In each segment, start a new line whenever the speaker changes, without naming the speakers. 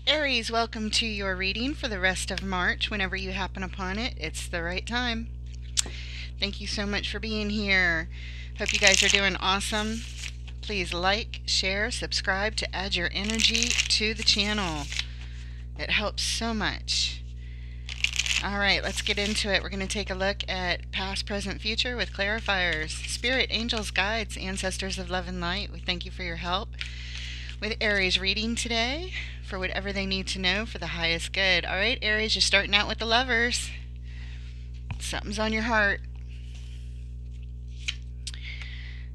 Aries, welcome to your reading for the rest of March. Whenever you happen upon it, it's the right time. Thank you so much for being here. Hope you guys are doing awesome. Please like, share, subscribe to add your energy to the channel. It helps so much. All right, let's get into it. We're going to take a look at past, present, future with clarifiers. Spirit, angels, guides, ancestors of love and light, we thank you for your help with Aries reading today for whatever they need to know for the highest good. All right, Aries, you're starting out with the lovers. Something's on your heart.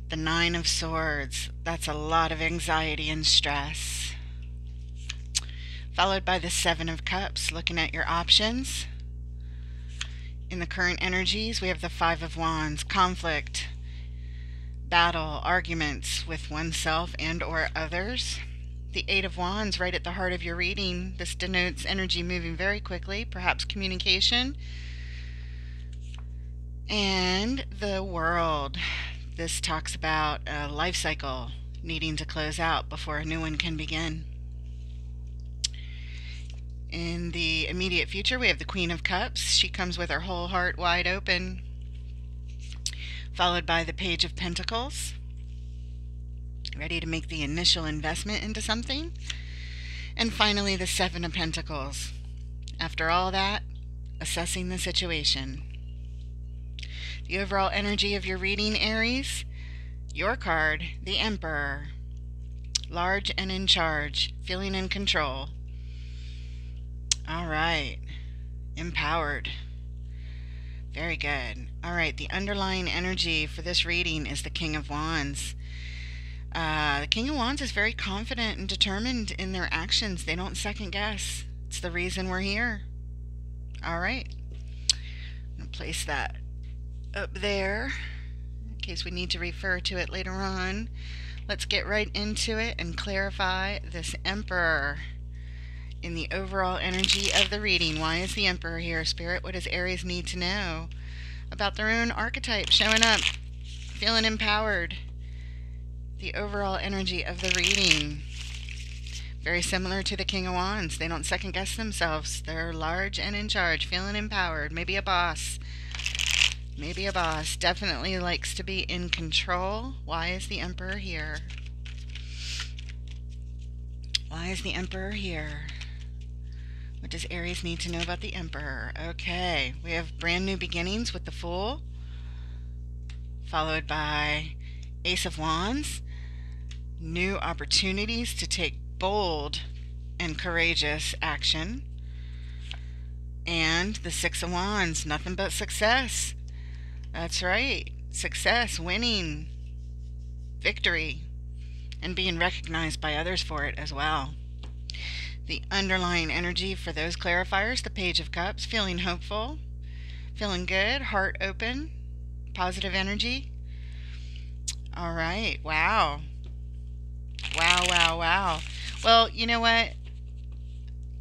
The Nine of Swords. That's a lot of anxiety and stress. Followed by the Seven of Cups, looking at your options. In the current energies, we have the Five of Wands, conflict, battle, arguments with oneself and or others. The Eight of Wands right at the heart of your reading. This denotes energy moving very quickly, perhaps communication. And the World. This talks about a life cycle needing to close out before a new one can begin. In the immediate future, we have the Queen of Cups. She comes with her whole heart wide open, followed by the Page of Pentacles, ready to make the initial investment into something. And finally, the Seven of Pentacles. After all that, assessing the situation. The overall energy of your reading, Aries, your card, the Emperor. Large and in charge, feeling in control. All right, empowered. Very good. All right, the underlying energy for this reading is the King of Wands. The King of Wands is very confident and determined in their actions. They don't second guess. It's the reason we're here. All right, I'm going to place that up there in case we need to refer to it later on. Let's get right into it and clarify this Emperor in the overall energy of the reading. Why is the Emperor here, Spirit? What does Aries need to know about their own archetype showing up, feeling empowered? The overall energy of the reading, very similar to the King of Wands. They don't second guess themselves. They're large and in charge, feeling empowered. Maybe a boss. Maybe a boss. Definitely likes to be in control. Why is the Emperor here? Why is the Emperor here? What does Aries need to know about the Emperor? Okay, we have brand new beginnings with the Fool, followed by Ace of Wands. New opportunities to take bold and courageous action. And the Six of Wands, nothing but success. That's right, success, winning, victory, and being recognized by others for it as well. The underlying energy for those clarifiers, the Page of Cups, feeling hopeful, feeling good, heart open, positive energy. All right, wow. Wow, wow, wow. Well, you know what?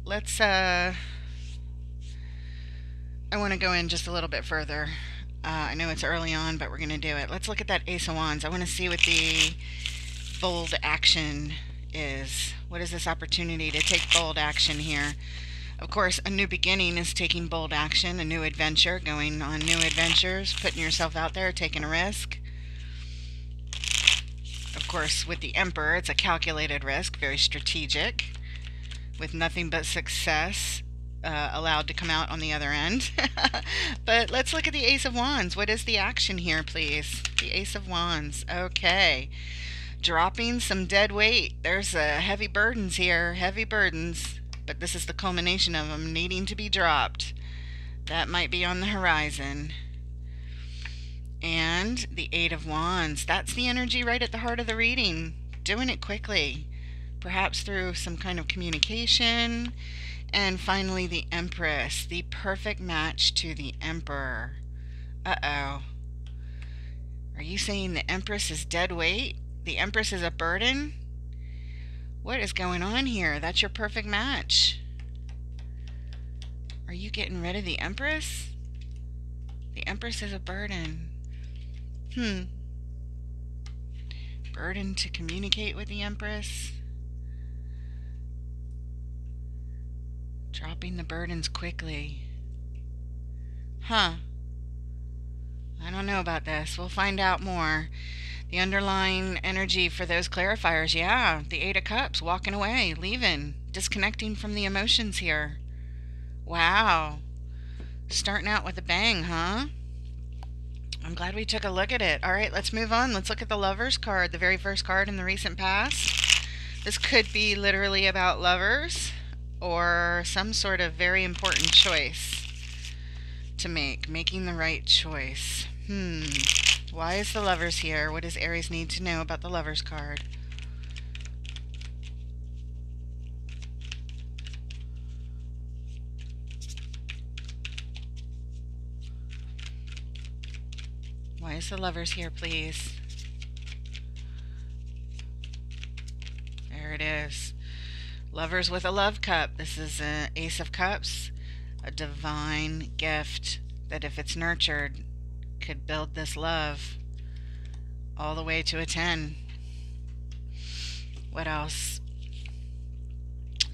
Let's, I want to go in just a little bit further. I know it's early on, but we're going to do it. Let's look at that Ace of Wands. I want to see what the bold action is. What is this opportunity to take bold action here? Of course, a new beginning is taking bold action, a new adventure, going on new adventures, putting yourself out there, taking a risk. Of course, with the Emperor, it's a calculated risk, very strategic, with nothing but success allowed to come out on the other end. But let's look at the Ace of Wands. What is the action here, please? The Ace of Wands. Okay. Dropping some dead weight. There's heavy burdens here, heavy burdens, but this is the culmination of them needing to be dropped. That might be on the horizon. And the Eight of Wands. That's the energy right at the heart of the reading. Doing it quickly, perhaps through some kind of communication. And finally, the Empress, the perfect match to the Emperor. Uh-oh. Are you saying the Empress is dead weight? The Empress is a burden? What is going on here? That's your perfect match. Are you getting rid of the Empress? The Empress is a burden. Burden to communicate with the Empress. Dropping the burdens quickly. Huh. I don't know about this. We'll find out more. The underlying energy for those clarifiers, yeah, the Eight of Cups, walking away, leaving, disconnecting from the emotions here. Wow. Starting out with a bang, huh? I'm glad we took a look at it. All right, let's move on. Let's look at the Lovers card, the very first card in the recent past. This could be literally about lovers or some sort of very important choice to make, making the right choice. Why is the Lovers here? What does Aries need to know about the Lovers card? Why is the Lovers here, please? There it is. Lovers with a love cup. This is an Ace of Cups, a divine gift that if it's nurtured could build this love all the way to a 10. What else?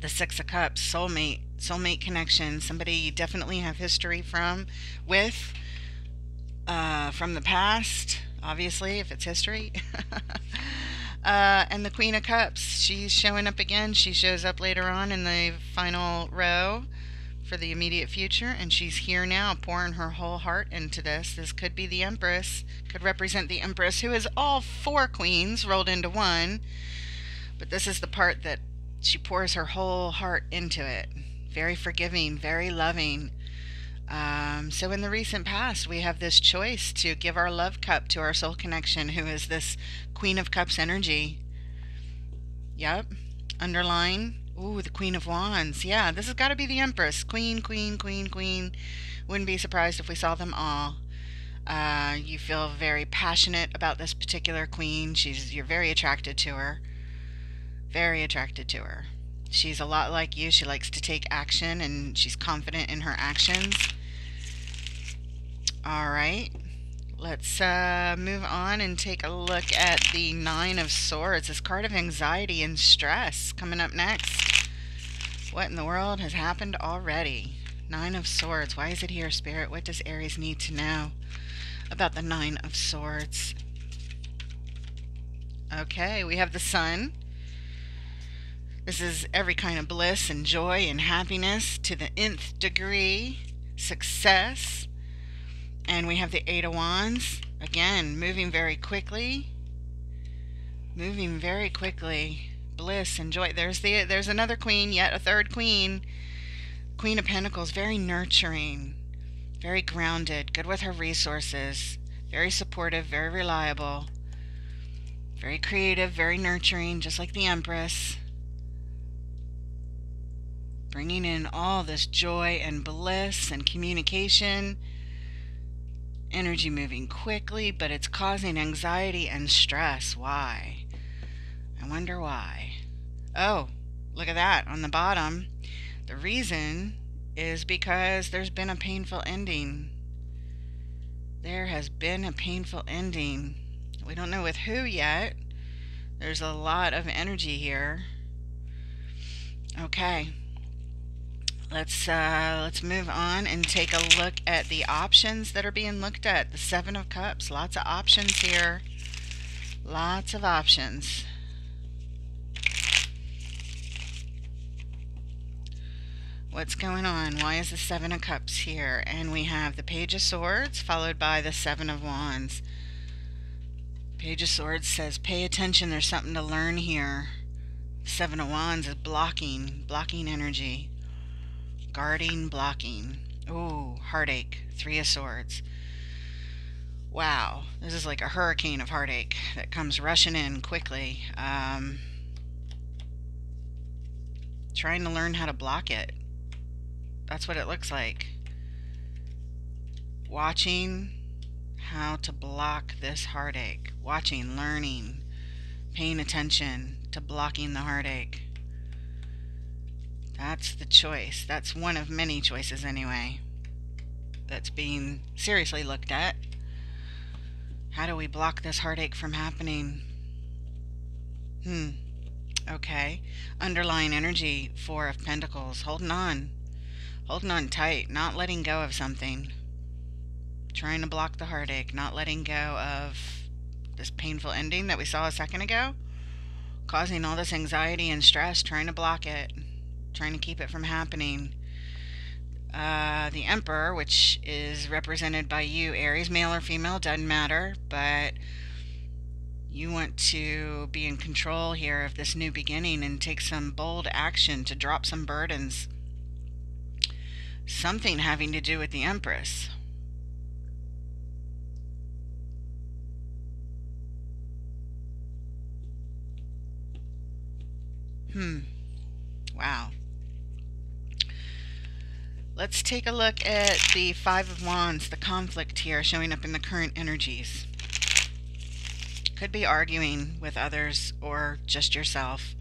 The Six of Cups, soulmate connection, somebody you definitely have history with from the past, obviously, if it's history. And the Queen of Cups, she's showing up again. She shows up later on in the final row for the immediate future, and she's here now pouring her whole heart into this. This could be the Empress, could represent the Empress, who is all four queens rolled into one, but this is the part that she pours her whole heart into it. Very forgiving, very loving. So in the recent past, we have this choice to give our love cup to our soul connection, who is this Queen of Cups energy. Yep. Underline. Ooh, the Queen of Wands. Yeah, this has got to be the Empress. Queen, queen, queen, queen. Wouldn't be surprised if we saw them all. You feel very passionate about this particular queen. You're very attracted to her. Very attracted to her. She's a lot like you. She likes to take action, and she's confident in her actions. All right. Let's move on and take a look at the Nine of Swords. This card of anxiety and stress coming up next. What in the world has happened already? Nine of Swords. Why is it here, Spirit? What does Aries need to know about the Nine of Swords? Okay, we have the Sun. This is every kind of bliss and joy and happiness to the nth degree. Success. And we have the Eight of Wands. Again, moving very quickly. Moving very quickly. Bliss and joy. There's another queen, yet a third queen. Queen of Pentacles, very nurturing. Very grounded. Good with her resources. Very supportive, very reliable. Very creative, very nurturing, just like the Empress. Bringing in all this joy and bliss and communication. Energy moving quickly, but it's causing anxiety and stress. Why? I wonder why. Oh, look at that on the bottom. The reason is because there's been a painful ending. There has been a painful ending. We don't know with who yet. There's a lot of energy here. Okay. Let's move on and take a look at the options that are being looked at. The Seven of Cups. Lots of options here. Lots of options. What's going on? Why is the Seven of Cups here? And we have the Page of Swords followed by the Seven of Wands. Page of Swords says, pay attention, there's something to learn here. Seven of Wands is blocking energy. Guarding, blocking. Ooh, heartache. Three of Swords. Wow, this is like a hurricane of heartache that comes rushing in quickly. Trying to learn how to block it. That's what it looks like. Watching how to block this heartache. Watching, learning, paying attention to blocking the heartache. That's the choice. That's one of many choices anyway that's being seriously looked at. How do we block this heartache from happening? Okay. Underlying energy, Four of Pentacles. Holding on. Holding on tight, not letting go of something. Trying to block the heartache, not letting go of this painful ending that we saw a second ago. Causing all this anxiety and stress, trying to block it. Trying to keep it from happening. The Emperor, which is represented by you, Aries, male or female, doesn't matter, but you want to be in control here of this new beginning and take some bold action to drop some burdens. Something having to do with the Empress. Wow. Let's take a look at the Five of Wands, the conflict here showing up in the current energies. Could be arguing with others or just yourself.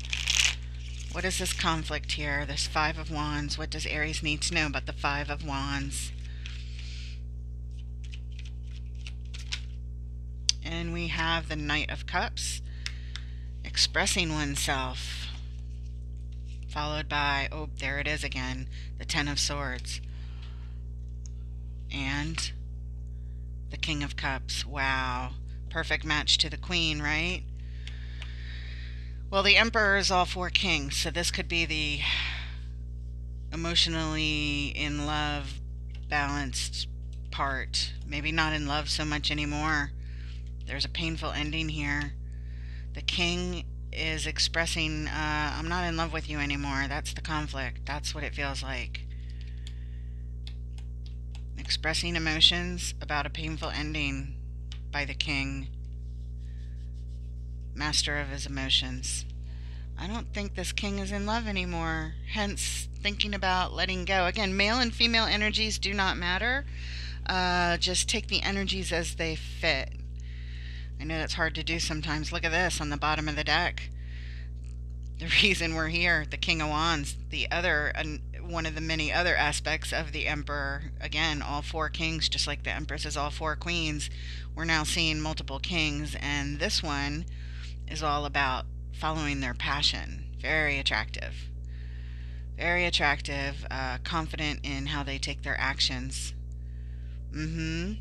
What is this conflict here? This Five of Wands. What does Aries need to know about the Five of Wands? And we have the Knight of Cups. Expressing oneself. Followed by, oh, there it is again, the Ten of Swords. And the King of Cups. Wow. Perfect match to the Queen, right? Well, the Emperor is all four kings, so this could be the emotionally in love, balanced part. Maybe not in love so much anymore. There's a painful ending here. The King is expressing, I'm not in love with you anymore. That's the conflict. That's what it feels like. Expressing emotions about a painful ending by the King. Master of his emotions. I don't think this King is in love anymore. Hence, thinking about letting go. Again, male and female energies do not matter. Just take the energies as they fit. I know that's hard to do sometimes. Look at this on the bottom of the deck. The reason we're here, the King of Wands, the other, one of the many other aspects of the Emperor. Again, all four kings, just like the Empress is all four queens. We're now seeing multiple kings, and this one is all about following their passion. Very attractive. Very attractive, confident in how they take their actions. Yep.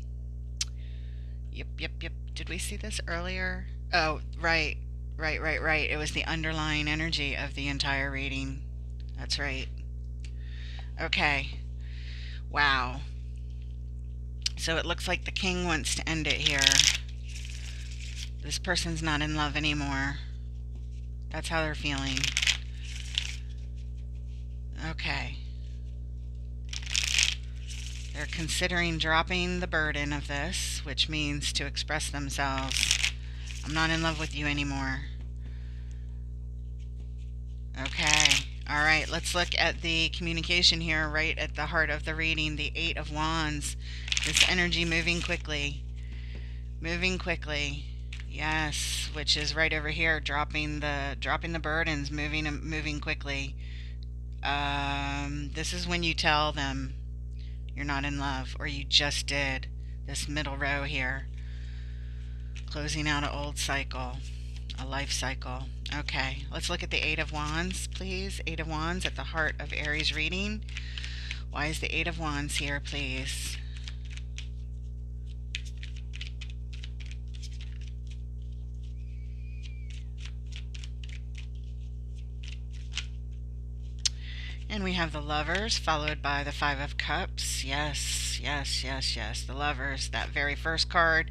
Did we see this earlier? Oh, right. It was the underlying energy of the entire reading. That's right. Okay. Wow. So it looks like the King wants to end it here. This person's not in love anymore. That's how they're feeling. Okay. They're considering dropping the burden of this, which means to express themselves. I'm not in love with you anymore. Okay. All right, let's look at the communication here, right at the heart of the reading, the Eight of Wands. This energy moving quickly. Moving quickly. Yes, which is right over here, dropping the burdens, moving quickly. This is when you tell them you're not in love, or you just did. This middle row here. Closing out an old cycle, a life cycle. Okay, let's look at the Eight of Wands, please. Eight of Wands at the heart of Aries reading. Why is the Eight of Wands here, please? And we have the Lovers, followed by the Five of Cups. Yes. The Lovers, that very first card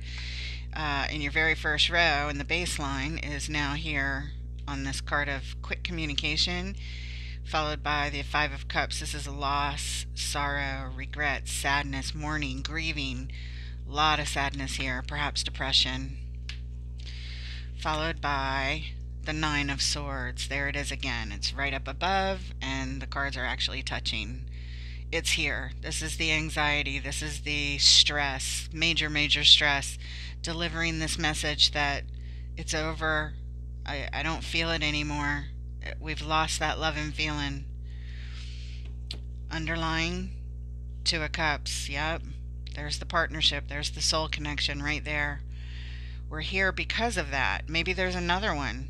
in your very first row in the baseline is now here on this card of quick communication, followed by the Five of Cups. This is a loss, sorrow, regret, sadness, mourning, grieving. A lot of sadness here, perhaps depression. Followed by the Nine of Swords. There it is again. It's right up above, and the cards are actually touching. It's here. This is the anxiety. This is the stress, major stress, delivering this message that it's over. I don't feel it anymore. We've lost that love and feeling. Underlying Two of Cups. Yep. There's the partnership. There's the soul connection right there. We're here because of that. Maybe there's another one.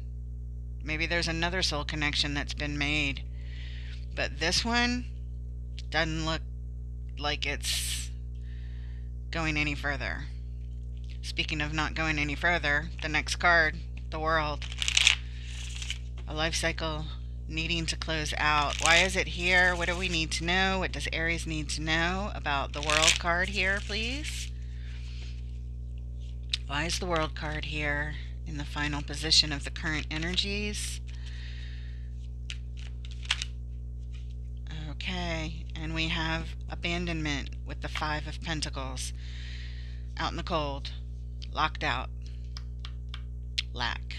Maybe there's another soul connection that's been made. But this one, Doesn't look like it's going any further. Speaking of not going any further, the next card, the World. A life cycle needing to close out. Why is it here? What do we need to know? What does Aries need to know about the World card here, please? Why is the World card here in the final position of the current energies? Okay, and we have abandonment with the Five of Pentacles. Out in the cold. Locked out. Lack.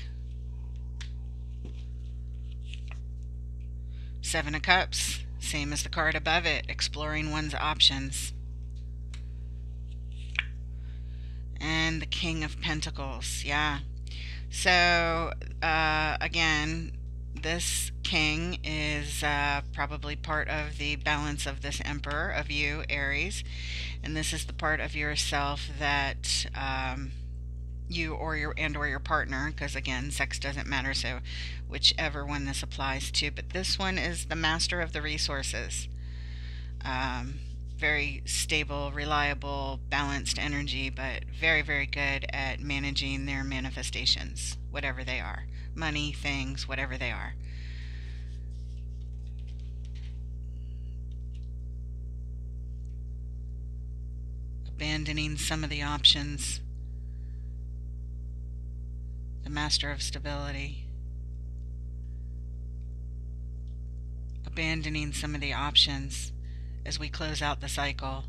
Seven of Cups, same as the card above it, exploring one's options. And the King of Pentacles, yeah. So, again, this King is probably part of the balance of this Emperor of you, Aries. And this is the part of yourself that you or your partner, because again, sex doesn't matter, so whichever one this applies to, but this one is the master of the resources. Very stable, reliable, balanced energy, but very, very good at managing their manifestations, whatever they are. Money, things, whatever they are. Abandoning some of the options. The master of stability. Abandoning some of the options as we close out the cycle.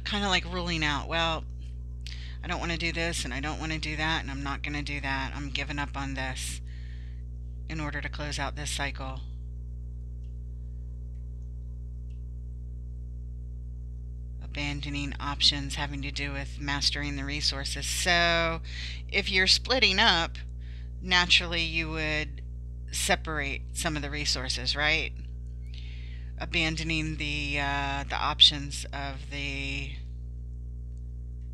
Kind of like ruling out, well, I don't want to do this and I don't want to do that and I'm not going to do that. I'm giving up on this in order to close out this cycle. Abandoning options having to do with mastering the resources. So if you're splitting up, naturally you would separate some of the resources, right? Abandoning the options of the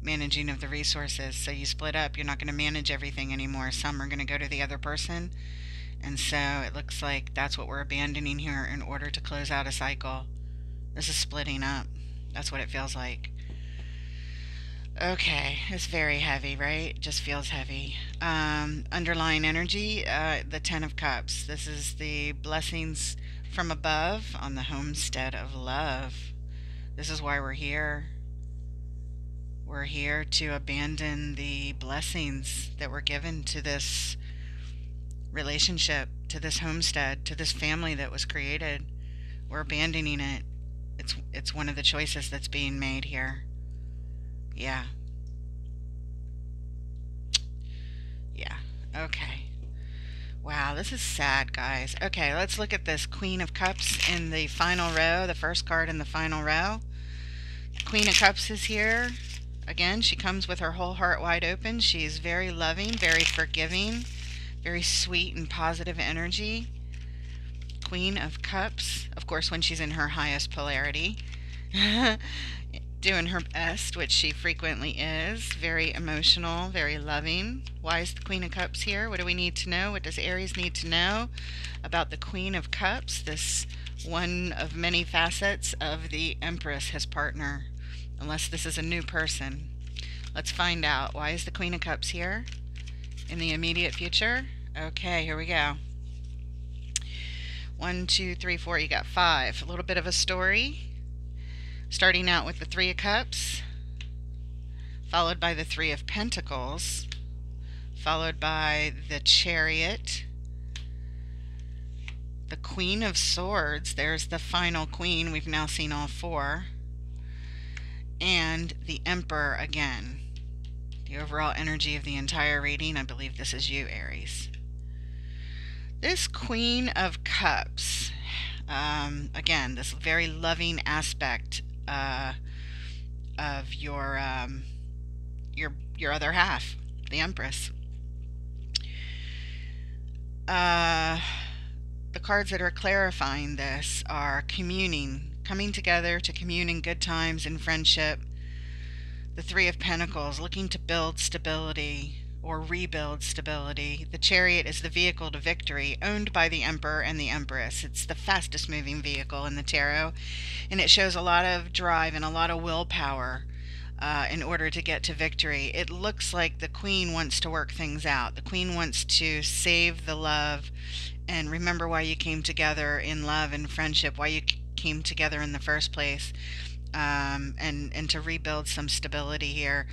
managing of the resources. So you split up, you're not going to manage everything anymore. Some are going to go to the other person. And so it looks like that's what we're abandoning here in order to close out a cycle. This is splitting up. That's what it feels like. Okay, it's very heavy, right? Just feels heavy. Underlying energy, the Ten of Cups. This is the blessings from above on the homestead of love. This is why we're here. We're here to abandon the blessings that were given to this relationship, to this homestead, to this family that was created. We're abandoning it. It's one of the choices that's being made here. Yeah. Yeah. Okay. Wow, this is sad, guys. Okay, let's look at this Queen of Cups in the final row, the first card in the final row. Queen of Cups is here. Again, she comes with her whole heart wide open. She's very loving, very forgiving, very sweet and positive energy. Queen of Cups, of course, when she's in her highest polarity, doing her best, which she frequently is. Very emotional, very loving. Why is the Queen of Cups here? What do we need to know? What does Aries need to know about the Queen of Cups, this one of many facets of the Empress, his partner, unless this is a new person? Let's find out. Why is the Queen of Cups here in the immediate future? Okay, here we go. 1, 2, 3, 4. You got 5. A little bit of a story. Starting out with the Three of Cups, followed by the Three of Pentacles, followed by the Chariot, the Queen of Swords. There's the final Queen. We've now seen all 4. And the Emperor again. The overall energy of the entire reading. I believe this is you, Aries. This Queen of Cups, again, this very loving aspect of your other half, the Empress. The cards that are clarifying this are communing, coming together to commune in good times and friendship. The Three of Pentacles, looking to build stability or rebuild stability. The Chariot is the vehicle to victory, owned by the Emperor and the Empress. It's the fastest moving vehicle in the tarot, and it shows a lot of drive and a lot of willpower in order to get to victory. It looks like the Queen wants to work things out. The Queen wants to save the love and remember why you came together in love and friendship, why you came together in the first place, and to rebuild some stability here.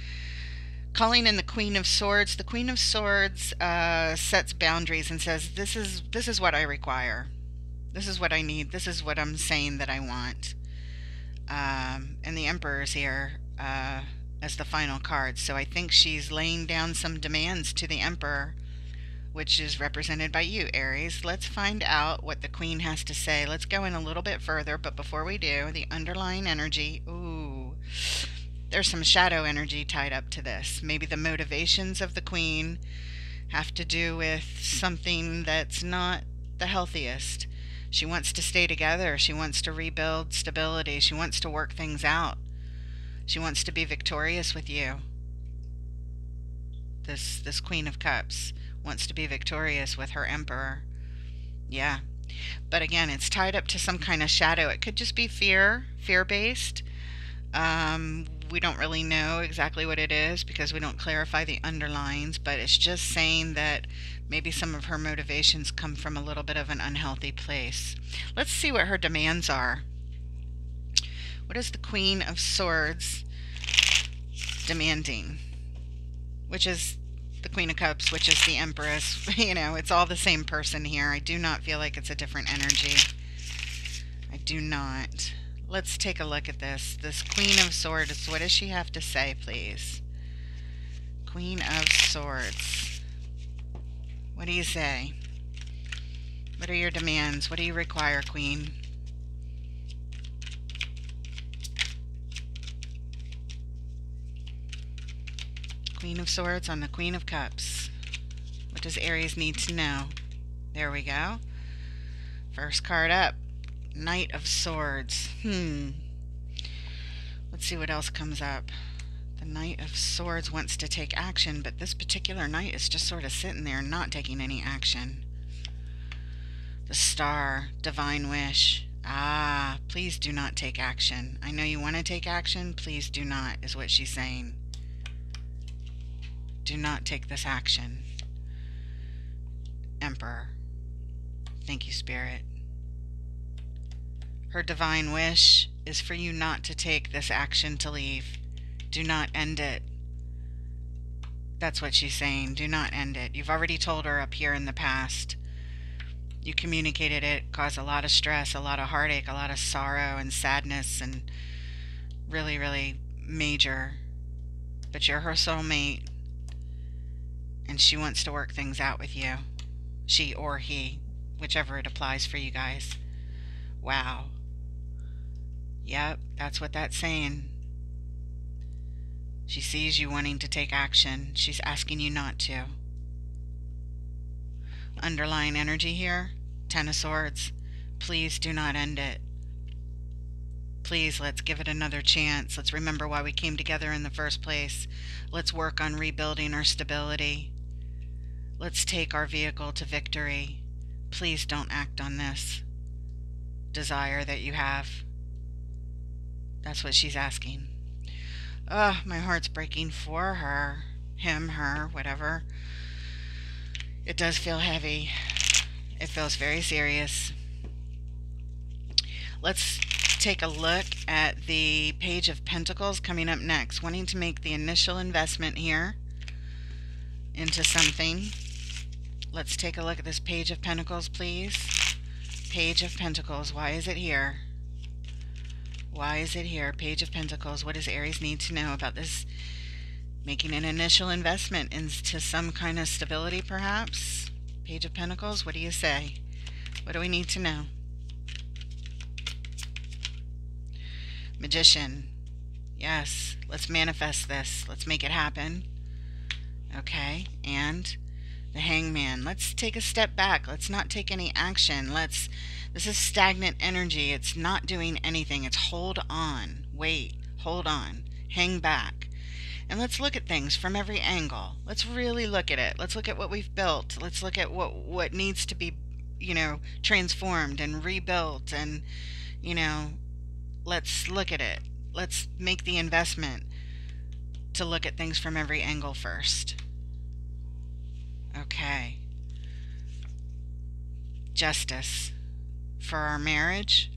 Calling in the Queen of Swords. The Queen of Swords sets boundaries and says, this is what I require. This is what I need. This is what I'm saying that I want. And the Emperor's here as the final card. So I think she's laying down some demands to the Emperor, which is represented by you, Aries. Let's find out what the Queen has to say. Let's go in a little bit further, but before we do, the underlying energy. Ooh, there's some shadow energy tied up to this. Maybe the motivations of the Queen have to do with something that's not the healthiest. She wants to stay together. She wants to rebuild stability. She wants to work things out. She wants to be victorious with you. This Queen of Cups wants to be victorious with her Emperor. Yeah. But again, it's tied up to some kind of shadow. It could just be fear-based. We don't really know exactly what it is because we don't clarify the underlines, but it's just saying that maybe some of her motivations come from a little bit of an unhealthy place. Let's see what her demands are. What is the Queen of Swords demanding? Which is the Queen of Cups, which is the Empress. You know, it's all the same person here. I do not feel like it's a different energy. I do not. Let's take a look at this. This Queen of Swords, what does she have to say, please? Queen of Swords. What do you say? What are your demands? What do you require, Queen? Queen of Swords on the Queen of Cups. What does Aries need to know? There we go. First card up. Knight of Swords. Let's see what else comes up. The Knight of Swords wants to take action, but this particular knight is just sort of sitting there not taking any action. The Star. Divine Wish. Please do not take action. I know you want to take action. Please do not, is what she's saying. Do not take this action. Emperor. Thank you, Spirit. Her divine wish is for you not to take this action to leave. Do not end it. That's what she's saying. Do not end it. You've already told her up here in the past. You communicated it, caused a lot of stress, a lot of heartache, a lot of sorrow and sadness, and really, really major. But you're her soulmate, and she wants to work things out with you. She or he, whichever it applies for you guys. Wow. Yep, that's what that's saying. She sees you wanting to take action. She's asking you not to. Underlying energy here, Ten of Swords. Please do not end it. Please, let's give it another chance. Let's remember why we came together in the first place. Let's work on rebuilding our stability. Let's take our vehicle to victory. Please don't act on this desire that you have. That's what she's asking. My heart's breaking for her. Him, her, whatever. It does feel heavy. It feels very serious. Let's take a look at the Page of Pentacles coming up next. Wanting to make the initial investment here into something. Let's take a look at this Page of Pentacles, please. Page of Pentacles. Why is it here? Why is it here? Page of Pentacles. What does Aries need to know about this? Making an initial investment into some kind of stability, perhaps? Page of Pentacles. What do you say? What do we need to know? Magician. Yes. Let's manifest this. Let's make it happen. Okay. And the Hangman. Let's take a step back. Let's not take any action. This is stagnant energy. It's not doing anything. It's hold on. Wait. Hold on. Hang back. And let's look at things from every angle. Let's really look at it. Let's look at what we've built. Let's look at what needs to be, transformed and rebuilt. And, let's look at it. Let's make the investment to look at things from every angle first. Okay. Justice for our marriage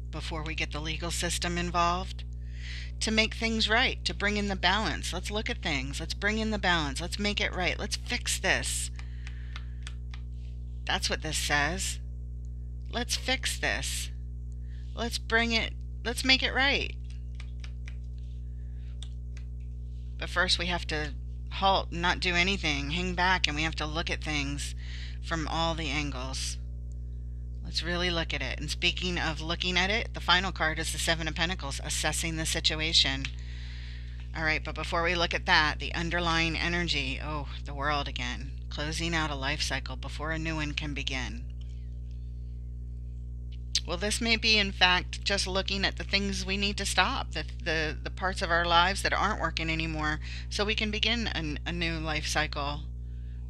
before we get the legal system involved. To make things right, to bring in the balance. Let's look at things. Let's bring in the balance. Let's make it right. Let's fix this. That's what this says. Let's fix this. Let's make it right. But first we have to halt, not do anything, hang back, and we have to look at things from all the angles. Let's really look at it. And speaking of looking at it, the final card is the Seven of Pentacles, assessing the situation. All right, but before we look at that, the underlying energy, the world again, closing out a life cycle before a new one can begin. Well, this may be, in fact, just looking at the things we need to stop, the parts of our lives that aren't working anymore, so we can begin a new life cycle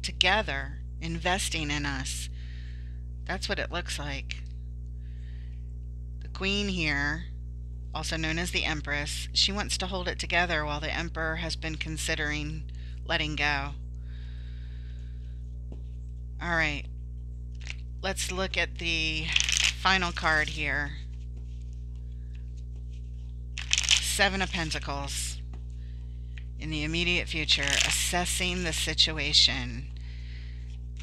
together, investing in us. That's what it looks like. The Queen here, also known as the Empress, she wants to hold it together while the Emperor has been considering letting go. All right, let's look at the final card here. Seven of Pentacles. In the immediate future, assessing the situation.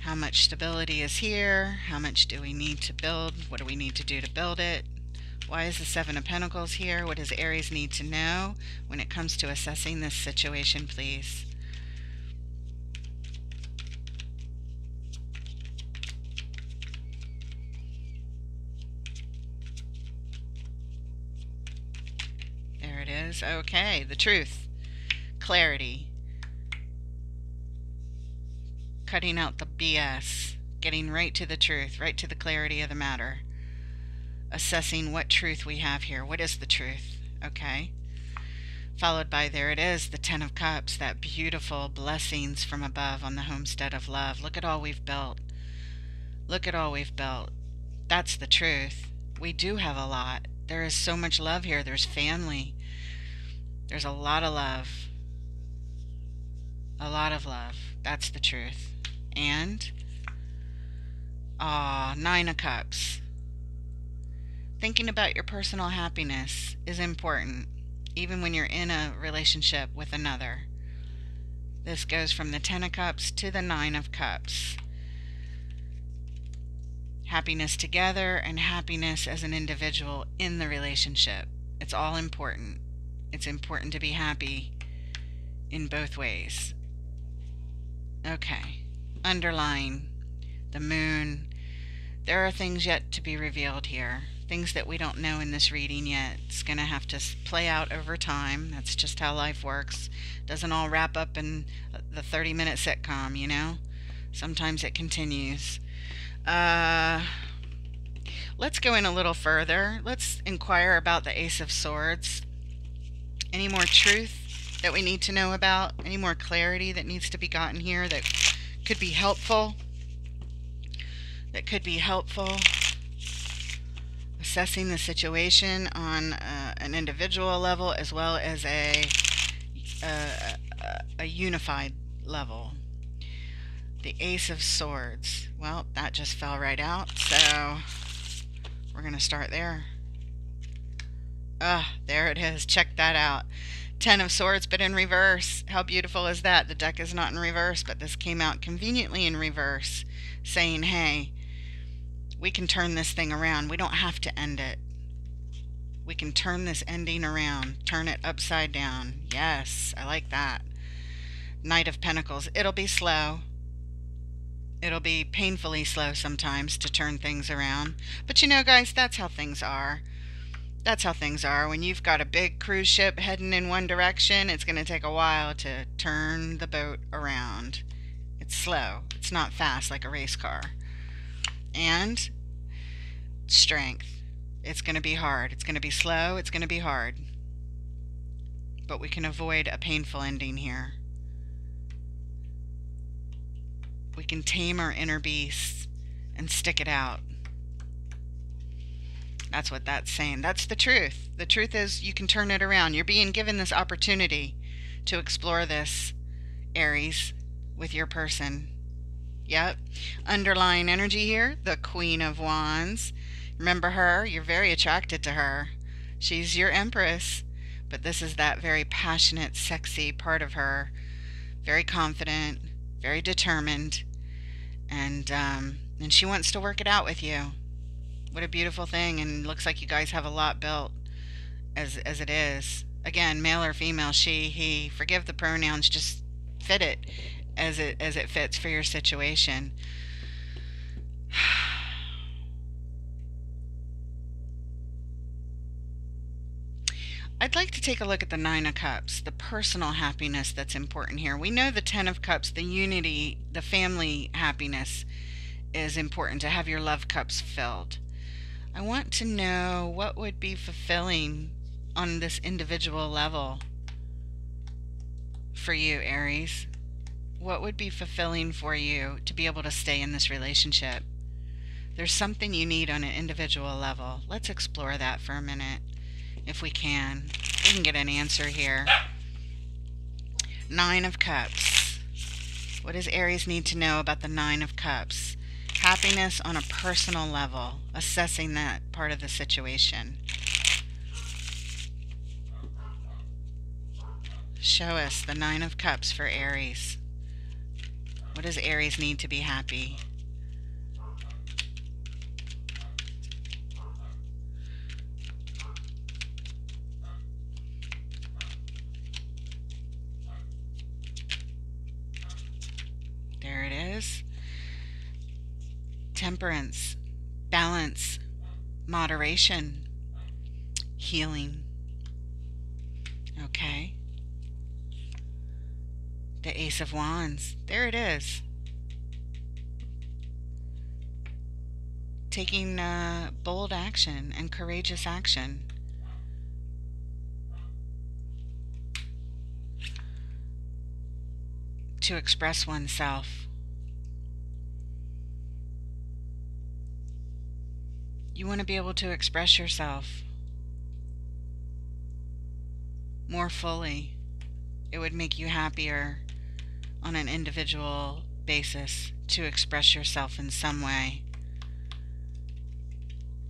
How much stability is here? How much do we need to build? What do we need to do to build it? Why is the Seven of Pentacles here? What does Aries need to know when it comes to assessing this situation, please? There it is. Okay, the truth. Clarity. Cutting out the BS, getting right to the truth, right to the clarity of the matter. Assessing what truth we have here. What is the truth? Okay. Followed by, there it is, the Ten of Cups, that beautiful blessings from above on the homestead of love. Look at all we've built. Look at all we've built. That's the truth. We do have a lot. There is so much love here. There's family. There's a lot of love. A lot of love. That's the truth. And Nine of Cups. Thinking about your personal happiness is important, even when you're in a relationship with another. This goes from the Ten of Cups to the Nine of Cups. Happiness together and happiness as an individual in the relationship. It's all important. It's important to be happy in both ways. Okay. Underline the moon. There are things yet to be revealed here. Things that we don't know in this reading yet. It's going to have to play out over time. That's just how life works. Doesn't all wrap up in the 30-minute sitcom, you know? Sometimes it continues. Let's go in a little further. Let's inquire about the Ace of Swords. Any more truth that we need to know about? Any more clarity that needs to be gotten here that could be helpful? That could be helpful. Assessing the situation on an individual level as well as a unified level. The Ace of Swords. Well, that just fell right out, so we're going to start there. There it is. Check that out. Ten of Swords, but in reverse. How beautiful is that? The deck is not in reverse, but this came out conveniently in reverse, saying, hey, we can turn this thing around. We don't have to end it. We can turn this ending around. Turn it upside down. Yes, I like that. Knight of Pentacles. It'll be slow. It'll be painfully slow sometimes to turn things around. But you know, guys, that's how things are. That's how things are. When you've got a big cruise ship heading in one direction, it's going to take a while to turn the boat around. It's slow. It's not fast like a race car. And strength. It's going to be hard. It's going to be slow. It's going to be hard. but we can avoid a painful ending here. We can tame our inner beasts and stick it out. That's what that's saying. That's the truth. The truth is you can turn it around. You're being given this opportunity to explore this, Aries, with your person. Yep. Underlying energy here, the Queen of Wands. Remember her? You're very attracted to her. She's your Empress. But this is that very passionate, sexy part of her. Very confident, very determined. And she wants to work it out with you. What a beautiful thing. And looks like you guys have a lot built as it is. Again, male or female, she, he, forgive the pronouns, just fit it as it fits for your situation. I'd like to take a look at the Nine of Cups, the personal happiness that's important here. We know the Ten of Cups, the unity, the family happiness is important, to have your love cups filled. I want to know what would be fulfilling on this individual level for you, Aries. What would be fulfilling for you to be able to stay in this relationship? There's something you need on an individual level. Let's explore that for a minute, if we can. We can get an answer here. Nine of Cups. What does Aries need to know about the Nine of Cups? Happiness on a personal level. Assessing that part of the situation. Show us the Nine of Cups for Aries. What does Aries need to be happy? There it is. Temperance, balance, moderation, healing. Okay. The Ace of Wands. There it is. Taking bold action and courageous action. To express oneself. You want to be able to express yourself more fully. It would make you happier on an individual basis to express yourself in some way,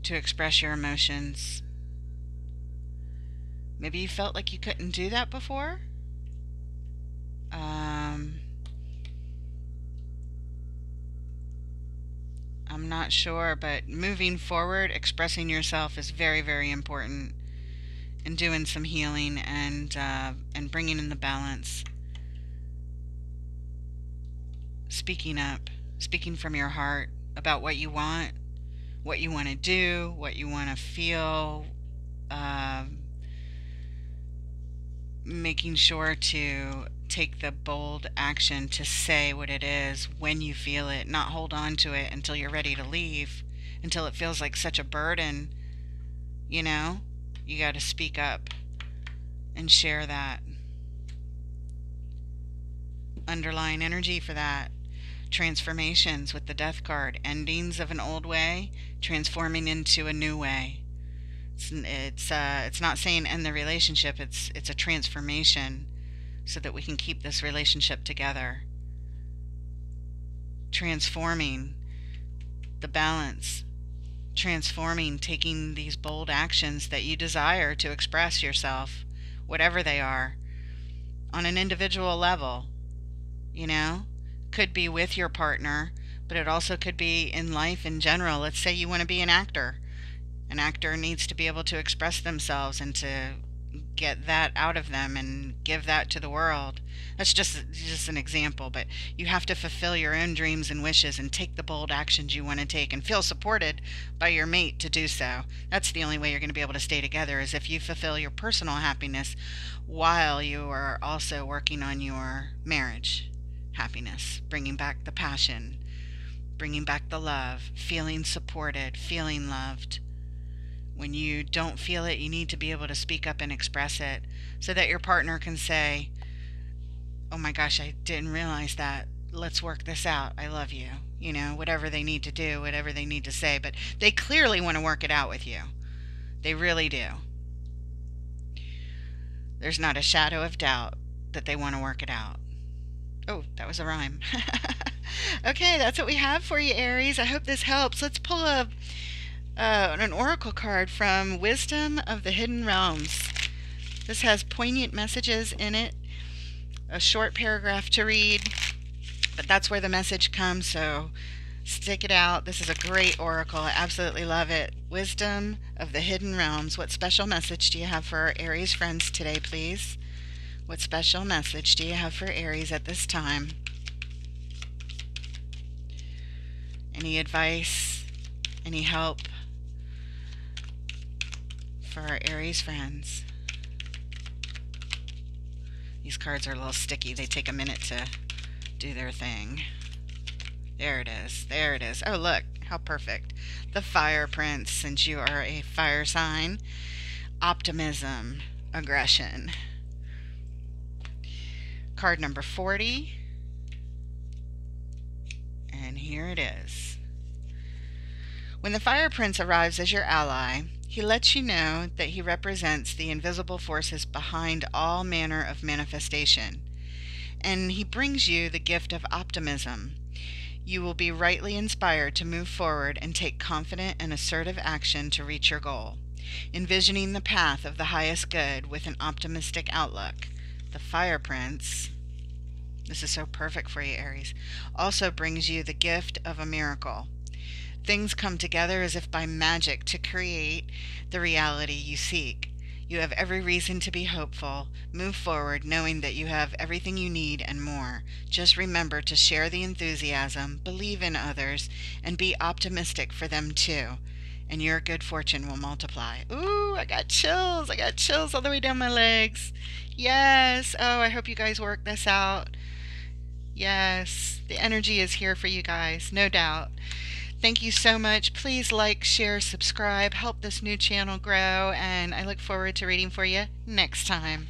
to express your emotions. Maybe you felt like you couldn't do that before. I'm not sure, but moving forward, expressing yourself is very, very important, and doing some healing and bringing in the balance. Speaking up, speaking from your heart about what you want to do, what you want to feel, making sure to take the bold action to say what it is when you feel it, not hold on to it until you're ready to leave, until it feels like such a burden. You know, you got to speak up and share that. Underlying energy for that. Transformations with the Death card. Endings of an old way, transforming into a new way. It's not saying end the relationship. It's a transformation so that we can keep this relationship together. Transforming the balance. Transforming, taking these bold actions that you desire to express yourself, whatever they are, on an individual level. You know, could be with your partner, but it also could be in life in general. Let's say you want to be an actor. An actor needs to be able to express themselves and to get that out of them and give that to the world. That's just an example, but you have to fulfill your own dreams and wishes and take the bold actions you want to take and feel supported by your mate to do so. That's the only way you're going to be able to stay together, is if you fulfill your personal happiness while you are also working on your marriage happiness, bringing back the passion, bringing back the love, feeling supported, feeling loved. When you don't feel it, you need to be able to speak up and express it so that your partner can say, oh my gosh, I didn't realize that. Let's work this out. I love you. You know, whatever they need to do, whatever they need to say. But they clearly want to work it out with you. They really do. There's not a shadow of doubt that they want to work it out. Oh, that was a rhyme. Okay, that's what we have for you, Aries. I hope this helps. Let's pull an oracle card from Wisdom of the Hidden Realms. This has poignant messages in it, a short paragraph to read, but that's where the message comes, so stick it out. This is a great oracle. I absolutely love it. Wisdom of the Hidden Realms. What special message do you have for our Aries friends today, please? What special message do you have for Aries at this time? Any advice? Any help for our Aries friends? These cards are a little sticky. They take a minute to do their thing. There it is. There it is. Oh, look. How perfect. The Fire Prince, since you are a fire sign. Optimism. Aggression. Card number 40. And here it is. When the Fire Prince arrives as your ally, he lets you know that he represents the invisible forces behind all manner of manifestation. And he brings you the gift of optimism. You will be rightly inspired to move forward and take confident and assertive action to reach your goal, envisioning the path of the highest good with an optimistic outlook. The Fire Prince, this is so perfect for you, Aries, also brings you the gift of a miracle. Things come together as if by magic to create the reality you seek. You have every reason to be hopeful. Move forward knowing that you have everything you need and more. Just remember to share the enthusiasm, believe in others, and be optimistic for them too. And your good fortune will multiply. Ooh, I got chills. I got chills all the way down my legs. Yes. Oh, I hope you guys work this out. Yes. The energy is here for you guys, no doubt. Thank you so much. Please like, share, subscribe, help this new channel grow, and I look forward to reading for you next time.